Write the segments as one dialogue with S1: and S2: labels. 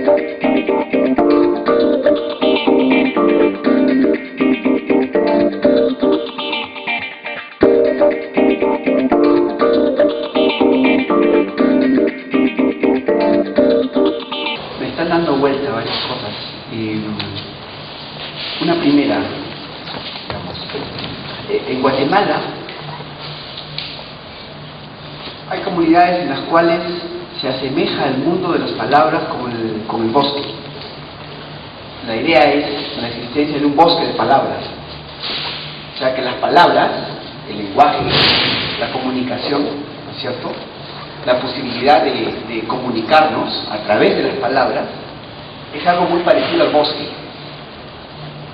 S1: Están dando vuelta a varias cosas. Una primera, digamos, en Guatemala hay comunidades en las cuales se asemeja el mundo de las palabras con el bosque. La idea es la existencia de un bosque de palabras. O sea que las palabras, el lenguaje, la comunicación, ¿no es cierto?, la posibilidad de comunicarnos a través de las palabras, es algo muy parecido al bosque,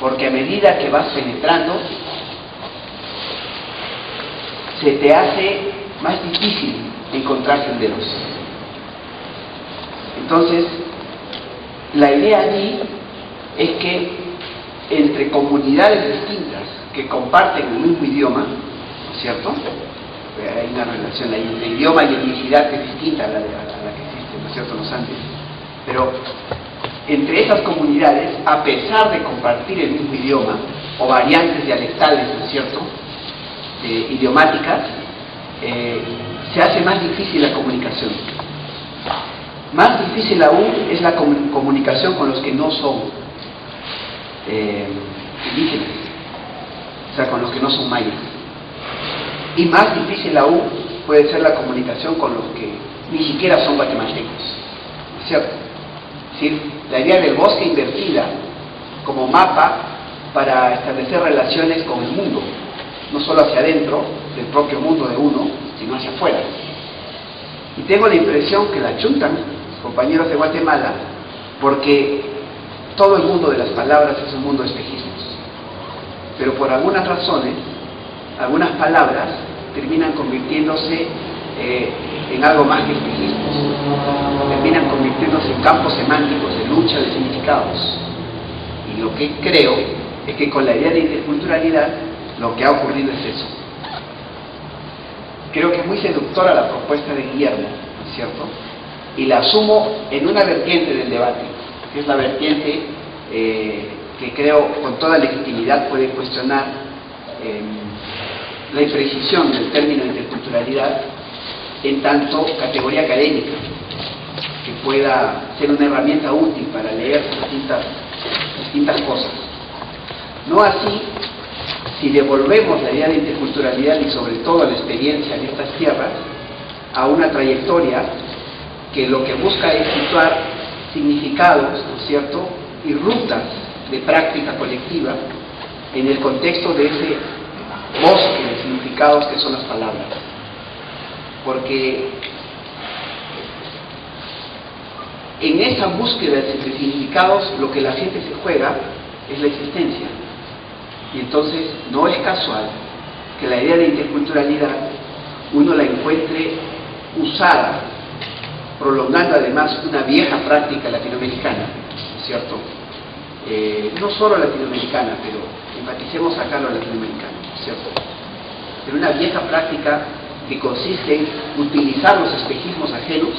S1: porque a medida que vas penetrando, se te hace más difícil encontrar senderos. Entonces, la idea allí es que entre comunidades distintas que comparten el mismo idioma, ¿no es cierto?, hay una relación ahí entre idioma y etnicidad que es distinta a la que existe, ¿no es cierto?, en los Andes. Pero entre esas comunidades, a pesar de compartir el mismo idioma, o variantes dialectales, ¿no es cierto?, idiomáticas, se hace más difícil la comunicación. Más difícil aún es la comunicación con los que no son indígenas, o sea, con los que no son mayas. Y más difícil aún puede ser la comunicación con los que ni siquiera son guatemaltecos, ¿no es cierto? Es decir, la idea del bosque invertida como mapa para establecer relaciones con el mundo, no solo hacia adentro del propio mundo de uno, sino hacia afuera. Y tengo la impresión que la chuntan compañeros de Guatemala, porque todo el mundo de las palabras es un mundo de espejismos, pero por algunas razones algunas palabras terminan convirtiéndose en algo más que espejismos, terminan convirtiéndose en campos semánticos de lucha de significados. Y lo que creo es que con la idea de interculturalidad lo que ha ocurrido es eso. Creo que es muy seductora la propuesta de Guillermo, ¿no es cierto?, y la asumo en una vertiente del debate, que es la vertiente que creo con toda legitimidad puede cuestionar la imprecisión del término interculturalidad en tanto categoría académica, que pueda ser una herramienta útil para leer distintas cosas. No así si devolvemos la idea de interculturalidad y sobre todo la experiencia de estas tierras a una trayectoria que lo que busca es situar significados, ¿no es cierto?, y rutas de práctica colectiva en el contexto de ese bosque de significados que son las palabras. Porque en esa búsqueda de significados lo que la gente se juega es la existencia. Y entonces no es casual que la idea de interculturalidad uno la encuentre usada, prolongando además una vieja práctica latinoamericana, ¿no es cierto? No solo latinoamericana, pero enfaticemos acá lo latinoamericano, ¿no es cierto? Pero una vieja práctica que consiste en utilizar los espejismos ajenos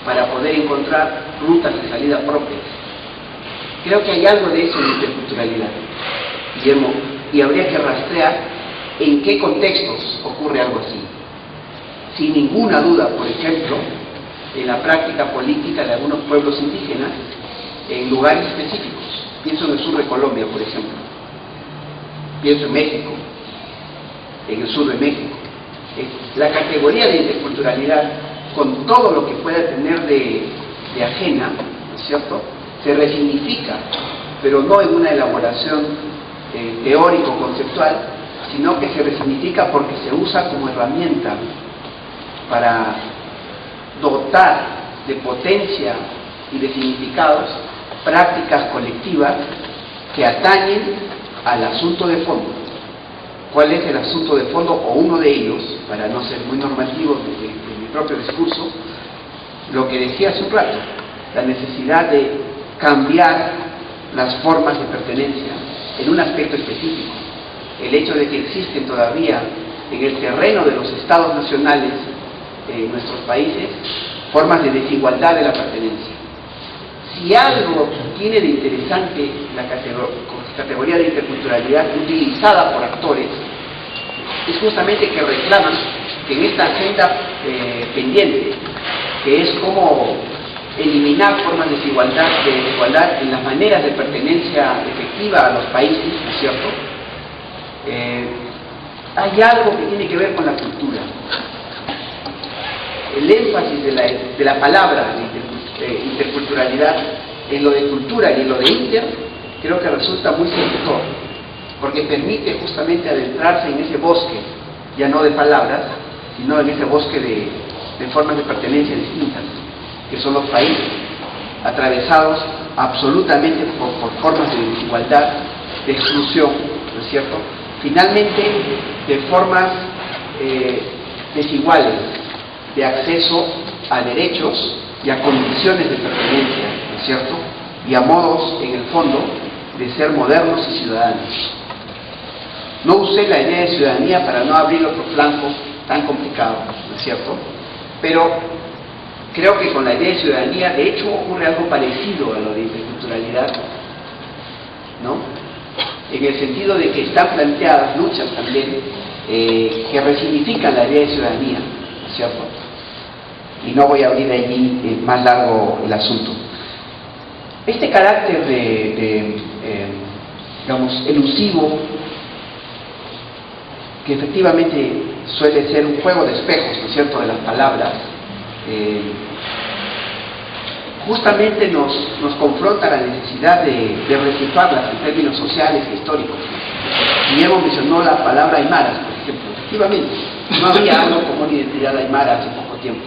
S1: para poder encontrar rutas de salida propias. Creo que hay algo de eso en la interculturalidad, Guillermo, y habría que rastrear en qué contextos ocurre algo así. Sin ninguna duda, por ejemplo, en la práctica política de algunos pueblos indígenas en lugares específicos. Pienso en el sur de Colombia, por ejemplo. Pienso en México, en el sur de México. La categoría de interculturalidad, con todo lo que pueda tener de ajena, ¿no es cierto?, se resignifica, pero no en una elaboración teórico-conceptual, sino que se resignifica porque se usa como herramienta para dotar de potencia y de significados prácticas colectivas que atañen al asunto de fondo. ¿Cuál es el asunto de fondo? O uno de ellos, para no ser muy normativo de mi propio discurso, lo que decía hace un rato, la necesidad de cambiar las formas de pertenencia en un aspecto específico. El hecho de que existen todavía en el terreno de los estados nacionales en nuestros países formas de desigualdad de la pertenencia. si algo tiene de interesante la categoría de interculturalidad utilizada por actores, es justamente que reclaman que en esta agenda pendiente, que es como eliminar formas de desigualdad en las maneras de pertenencia efectiva a los países, ¿no es cierto? Hay algo que tiene que ver con la cultura. El énfasis de la palabra interculturalidad en lo de cultura y en lo de inter, creo que resulta muy seductor, porque permite justamente adentrarse en ese bosque, ya no de palabras, sino en ese bosque de formas de pertenencia distintas, que son los países, atravesados absolutamente por formas de desigualdad, de exclusión, ¿no es cierto? Finalmente, de formas desiguales de acceso a derechos y a condiciones de pertenencia, ¿no es cierto? Y a modos, en el fondo, de ser modernos y ciudadanos. No usé la idea de ciudadanía para no abrir otro flanco tan complicado, ¿no es cierto? Pero creo que con la idea de ciudadanía, de hecho, ocurre algo parecido a lo de interculturalidad, ¿no? En el sentido de que están planteadas luchas también que resignifican la idea de ciudadanía, ¿no es cierto? Y no voy a abrir allí más largo el asunto. Este carácter digamos, elusivo, que efectivamente suele ser un juego de espejos, ¿no es cierto?, de las palabras, justamente nos confronta la necesidad de resituarlas en términos sociales e históricos. Guillermo mencionó la palabra aymaras, por ejemplo. Efectivamente, no había algo como una identidad aymara hace poco tiempo.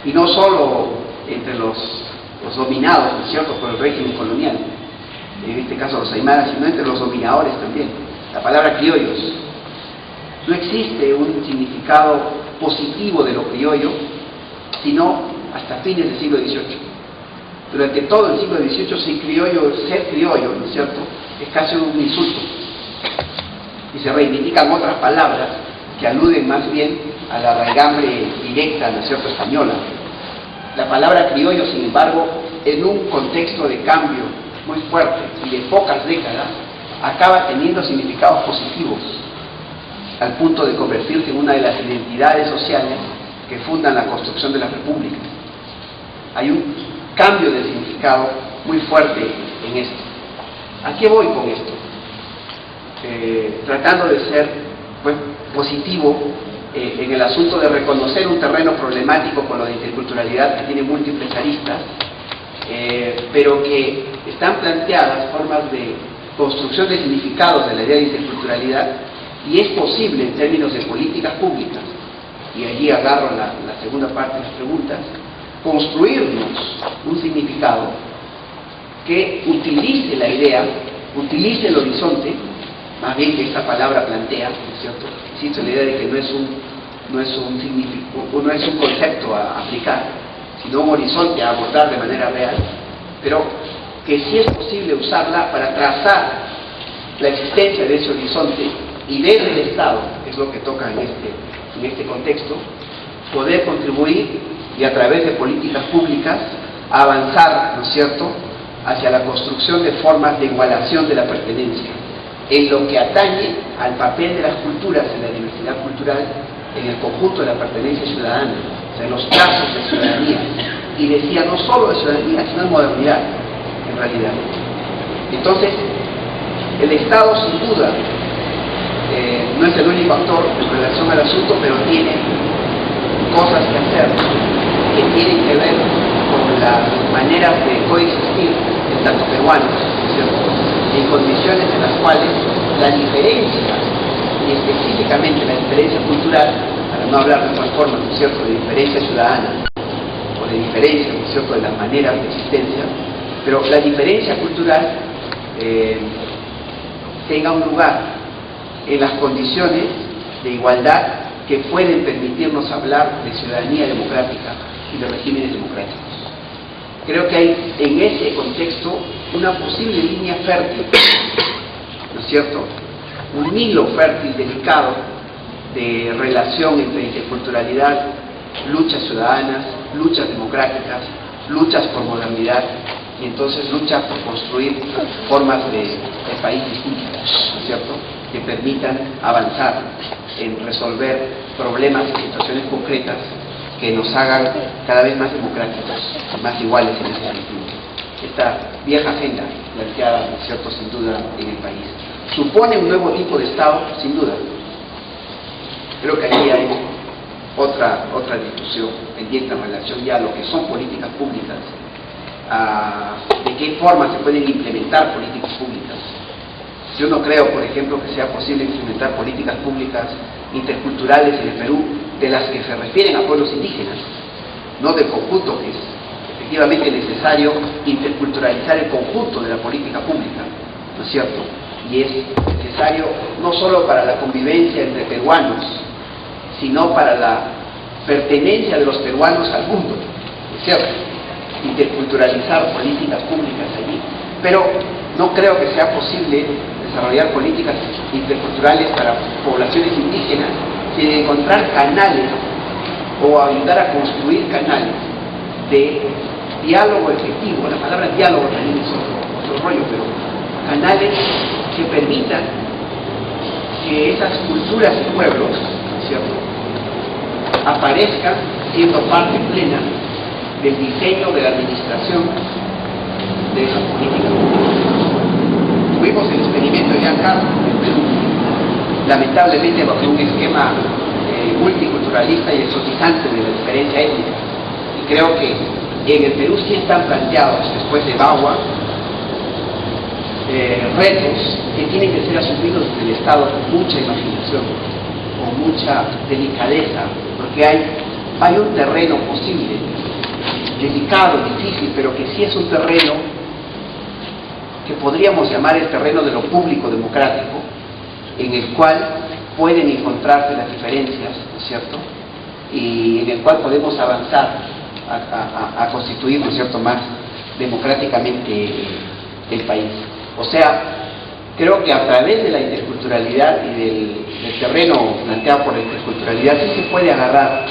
S1: Y no solo entre los dominados, ¿no es cierto?, por el régimen colonial, en este caso los aymaras, sino entre los dominadores también. La palabra criollos. No existe un significado positivo de lo criollo, sino hasta fines del siglo XVIII. Durante todo el siglo XVIII ser criollo, ¿no es cierto?, es casi un insulto. Y se reivindican otras palabras que aluden más bien a la raigambre directa, ¿no es cierto?, española. La palabra criollo, sin embargo, en un contexto de cambio muy fuerte y de pocas décadas, acaba teniendo significados positivos, al punto de convertirse en una de las identidades sociales que fundan la construcción de las repúblicas. Hay un cambio de significado muy fuerte en esto. ¿A qué voy con esto? Tratando de ser, pues, positivo en el asunto de reconocer un terreno problemático con lo de interculturalidad que tiene múltiples aristas, pero que están planteadas formas de construcción de significados de la idea de interculturalidad, y es posible en términos de políticas públicas, y allí agarro la segunda parte de las preguntas, construirnos un significado que utilice la idea, utilice el horizonte, más bien que esta palabra plantea, ¿no es cierto? Insisto en la idea de que no es un concepto a aplicar, sino un horizonte a abordar de manera real, pero que sí es posible usarla para trazar la existencia de ese horizonte y desde el Estado, que es lo que toca en este contexto, poder contribuir y a través de políticas públicas avanzar, ¿no es cierto?, hacia la construcción de formas de igualación de la pertenencia, en lo que atañe al papel de las culturas en la diversidad cultural, en el conjunto de la pertenencia ciudadana, o sea, en los plazos de ciudadanía. Y decía, no solo de ciudadanía, sino de modernidad, en realidad. Entonces, el Estado, sin duda, no es el único actor en relación al asunto, pero tiene cosas que hacer que tienen que ver con las maneras de coexistir en tanto peruanos, ¿cierto?, en condiciones en las cuales la diferencia, y específicamente la diferencia cultural, para no hablar de otras formas, ¿no es cierto?, de diferencia ciudadana o de diferencia, ¿no es cierto?, de las maneras de existencia, pero la diferencia cultural tenga un lugar en las condiciones de igualdad que pueden permitirnos hablar de ciudadanía democrática y de regímenes democráticos. Creo que hay en ese contexto una posible línea fértil, ¿no es cierto?, un hilo fértil, delicado, de relación entre interculturalidad, luchas ciudadanas, luchas democráticas, luchas por modernidad, y entonces lucha por construir formas de país distintas, ¿no es cierto?, que permitan avanzar en resolver problemas y situaciones concretas que nos hagan cada vez más democráticos, más iguales en ese sentido. Esta vieja agenda planteada, ¿no es cierto?, sin duda en el país. ¿Supone un nuevo tipo de Estado? Sin duda. Creo que aquí hay otra discusión pendiente en relación ya a lo que son políticas públicas, de qué forma se pueden implementar políticas públicas. Yo no creo, por ejemplo, que sea posible implementar políticas públicas interculturales en el Perú de las que se refieren a pueblos indígenas, no del conjunto, que es efectivamente necesario interculturalizar el conjunto de la política pública, ¿no es cierto? Y es necesario no solo para la convivencia entre peruanos, sino para la pertenencia de los peruanos al mundo, ¿no es cierto? Interculturalizar políticas públicas allí. Pero no creo que sea posible desarrollar políticas interculturales para poblaciones indígenas sin encontrar canales o ayudar a construir canales de diálogo efectivo. La palabra diálogo también es otro rollo, pero canales que permitan que esas culturas y pueblos, ¿cierto?, aparezcan siendo parte plena del diseño de la administración de esas políticas. Tuvimos el experimento de Giancarlo en Perú, lamentablemente bajo un esquema multiculturalista y exotizante de la diferencia étnica. Y creo que en el Perú sí están planteados, después de Bagua, retos que tienen que ser asumidos desde el Estado con mucha imaginación, con mucha delicadeza, porque hay un terreno posible, delicado, difícil, pero que sí es un terreno que podríamos llamar el terreno de lo público democrático, en el cual pueden encontrarse las diferencias, ¿no es cierto?, y en el cual podemos avanzar a constituir, ¿no es cierto?, más democráticamente el país. O sea, creo que a través de la interculturalidad y del terreno planteado por la interculturalidad sí se puede agarrar,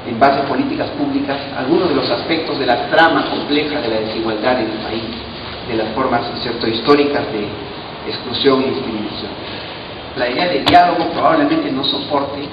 S1: en base a políticas públicas, algunos de los aspectos de la trama compleja de la desigualdad en el país, de las formas, ¿no es cierto?, históricas de exclusión y discriminación. La idea de diálogo probablemente no soporte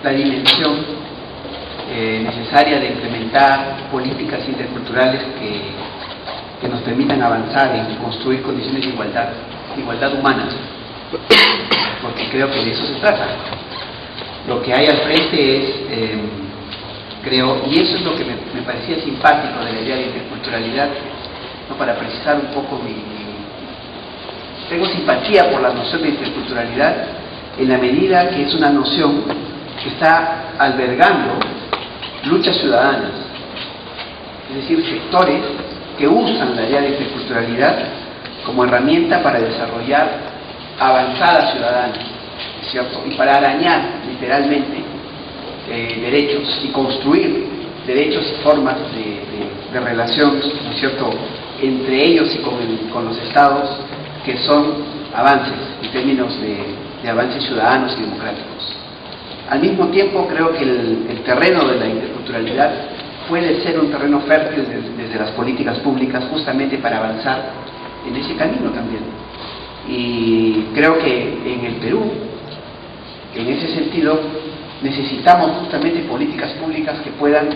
S1: la dimensión necesaria de implementar políticas interculturales que nos permitan avanzar en construir condiciones de igualdad humana, porque creo que de eso se trata. Lo que hay al frente es, creo, y eso es lo que me parecía simpático de la idea de interculturalidad, ¿no?, para precisar un poco tengo simpatía por la noción de interculturalidad en la medida que es una noción que está albergando luchas ciudadanas, es decir, sectores que usan la idea de interculturalidad como herramienta para desarrollar avanzadas ciudadanas, ¿cierto?, y para arañar literalmente derechos y construir derechos y formas de relación, ¿no es cierto?, entre ellos y con los estados, que son avances en términos de avances ciudadanos y democráticos. Al mismo tiempo, creo que el terreno de la interculturalidad puede ser un terreno fértil desde las políticas públicas, justamente para avanzar en ese camino también. Y creo que en el Perú, en ese sentido, necesitamos justamente políticas públicas que puedan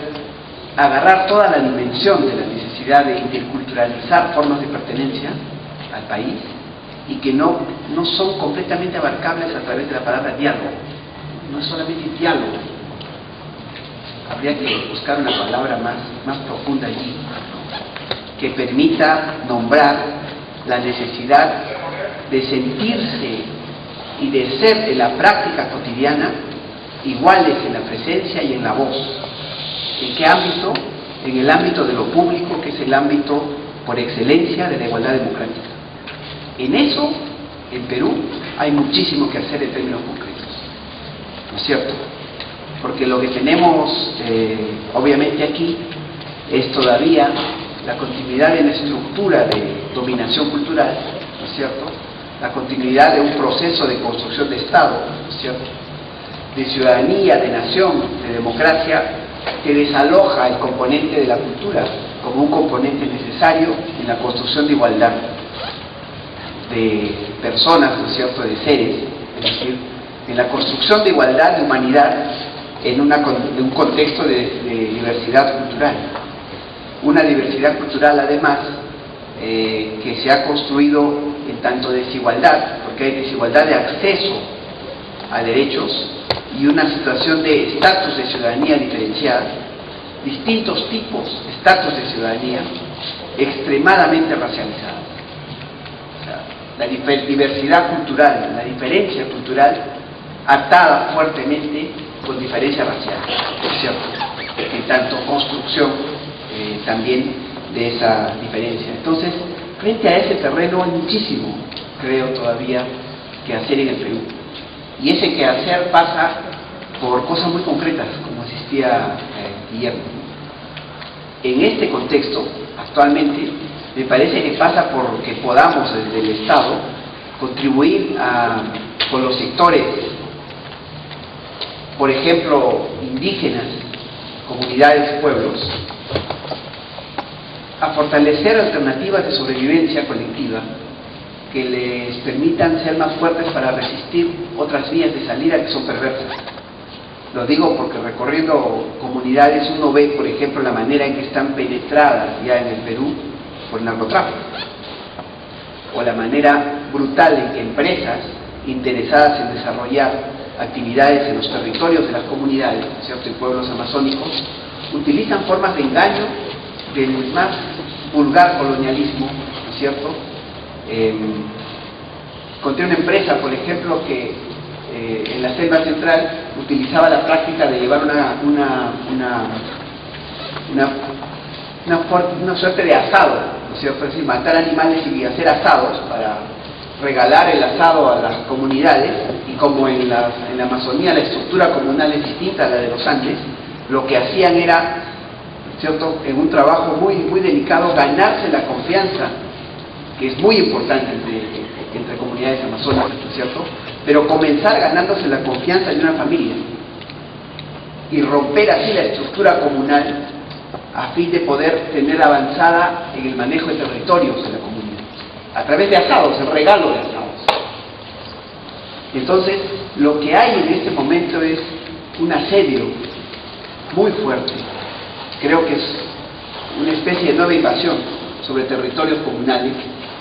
S1: agarrar toda la dimensión de la necesidad de interculturalizar formas de pertenencia al país y que no son completamente abarcables a través de la palabra diálogo. No es solamente diálogo. Habría que buscar una palabra más profunda allí, que permita nombrar la necesidad de sentirse y de ser en la práctica cotidiana iguales en la presencia y en la voz. ¿En qué ámbito? En el ámbito de lo público, que es el ámbito por excelencia de la igualdad democrática. En eso, en Perú, hay muchísimo que hacer en términos concretos, ¿no es cierto? Porque lo que tenemos, obviamente aquí, es todavía la continuidad de la estructura de dominación cultural, ¿no es cierto?, la continuidad de un proceso de construcción de Estado, ¿no es cierto?, de ciudadanía, de nación, de democracia, que desaloja el componente de la cultura como un componente necesario en la construcción de igualdad de personas, ¿no es cierto?, de seres, es decir, en la construcción de igualdad de humanidad en un contexto de diversidad cultural. Una diversidad cultural, además, que se ha construido en tanto desigualdad, porque hay desigualdad de acceso a derechos y una situación de estatus de ciudadanía diferenciada, distintos tipos de estatus de ciudadanía extremadamente racializados. O sea, la diversidad cultural, la diferencia cultural atada fuertemente con diferencia racial, es cierto, en tanto construcción también de esa diferencia. Entonces, frente a ese terreno hay muchísimo, creo todavía, que hacer en el Perú. Y ese quehacer pasa por cosas muy concretas, como asistía Guillermo. En este contexto, actualmente, me parece que pasa por que podamos desde el Estado contribuir con los sectores, por ejemplo, indígenas, comunidades, pueblos, a fortalecer alternativas de sobrevivencia colectiva que les permitan ser más fuertes para resistir otras vías de salida que son perversas. Lo digo porque recorriendo comunidades uno ve, por ejemplo, la manera en que están penetradas ya en el Perú por el narcotráfico, o la manera brutal en que empresas interesadas en desarrollar actividades en los territorios de las comunidades, ¿cierto?, y pueblos amazónicos, utilizan formas de engaño del más vulgar colonialismo, ¿no es cierto? Encontré una empresa, por ejemplo, que en la selva central utilizaba la práctica de llevar una suerte de asado, ¿no es cierto? Es decir, matar animales y hacer asados para regalar el asado a las comunidades, y como en la Amazonía la estructura comunal es distinta a la de los Andes, lo que hacían era, ¿cierto?, en un trabajo muy delicado, ganarse la confianza, que es muy importante entre comunidades amazónicas, ¿cierto?, pero comenzar ganándose la confianza de una familia y romper así la estructura comunal a fin de poder tener avanzada en el manejo de territorios de la comunidad, a través de asados, el regalo de asados. Entonces, lo que hay en este momento es un asedio muy fuerte. Creo que es una especie de nueva invasión sobre territorios comunales,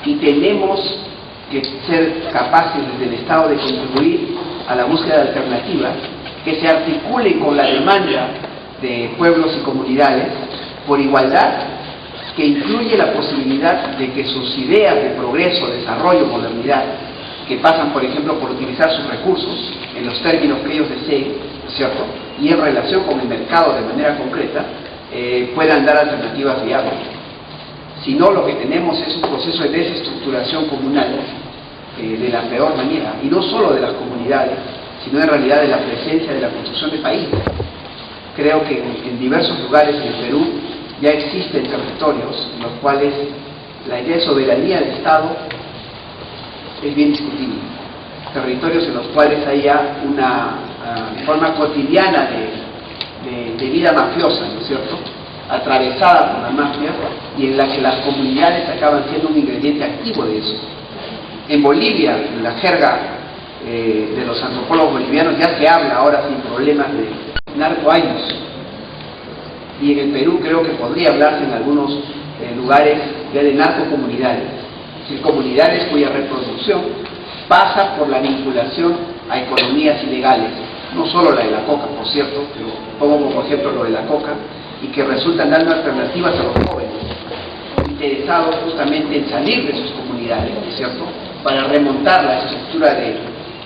S1: y tenemos que ser capaces desde el Estado de contribuir a la búsqueda de alternativas que se articulen con la demanda de pueblos y comunidades por igualdad, que incluye la posibilidad de que sus ideas de progreso, desarrollo, modernidad, que pasan, por ejemplo, por utilizar sus recursos en los términos que ellos deseen, ¿cierto?, y en relación con el mercado de manera concreta, puedan dar alternativas viables. Si no, lo que tenemos es un proceso de desestructuración comunal de la peor manera, y no solo de las comunidades, sino en realidad de la presencia de la construcción de país. Creo que en diversos lugares en el Perú ya existen territorios en los cuales la idea de soberanía del Estado es bien discutible. Territorios en los cuales hay ya una forma cotidiana de vida mafiosa, ¿no es cierto?, atravesada por la mafia, y en la que las comunidades acaban siendo un ingrediente activo de eso. En Bolivia, en la jerga de los antropólogos bolivianos, ya se habla ahora sin problemas de narcoaños, y en el Perú creo que podría hablarse en algunos lugares ya de narcocomunidades, es decir, comunidades cuya reproducción pasa por la vinculación a economías ilegales, no solo la de la coca, por cierto, pero pongo como ejemplo lo de la coca, y que resultan dando alternativas a los jóvenes interesados justamente en salir de sus comunidades, ¿cierto?, para remontar la estructura de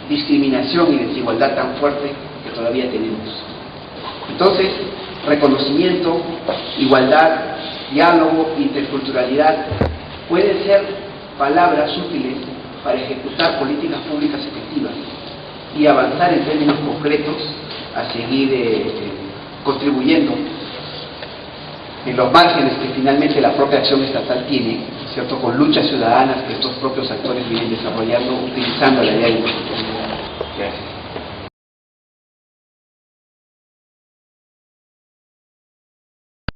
S1: discriminación y desigualdad tan fuerte que todavía tenemos. Entonces, reconocimiento, igualdad, diálogo, interculturalidad pueden ser palabras útiles para ejecutar políticas públicas efectivas y avanzar en términos concretos a seguir contribuyendo en los márgenes que finalmente la propia acción estatal tiene, ¿cierto?, con luchas ciudadanas que estos propios actores vienen desarrollando utilizando la idea de interculturalidad. Gracias.